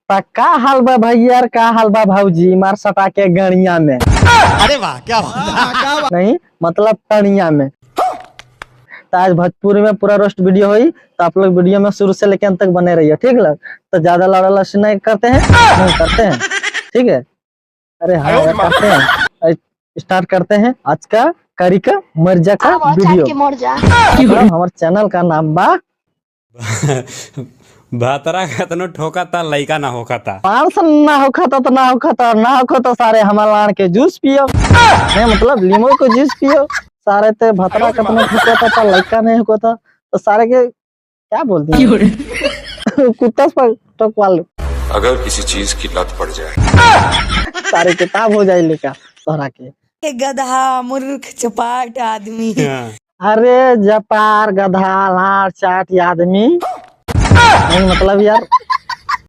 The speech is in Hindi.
का हाल बा भैया, का हाल बा भाऊजी, मार सटा के गणिया में। अरे वाह क्या बात। नहीं मतलब टणिया में। तो आज भोजपुरी में पूरा रोस्ट वीडियो हुई, तो आप लोग वीडियो में शुरू से लेकर अंत तक बने रहिए, ठीक लग। तो ज्यादा लड़ा लस्सी नहीं करते हैं, नहीं करते हैं, ठीक है। अरे हाँ यार, करते हैं। स्टार्ट करते हैं आज का करी का मर्जा का वीडियो। हमारे चैनल का नाम बा भातरा खतनो ठोका था लइका ना होका था। पांच ना हो खाता तो ना हो खाता, ना हो तो सारे हमारे के जूस पियो, नहीं मतलब लीमो को जूस पियो। सारे ते भतरा कतना ठोका था लड़का नहीं होता था, तो सारे के क्या बोलते हैं कुत्ता पर टोकवा लो। अगर किसी चीज की लत पड़ जाए सारे किताब हो जाए लेका तोहरा के। गधा मूर्ख चपाट आदमी। अरे जपार गधा लाड़ चाट आदमी, नहीं मतलब यार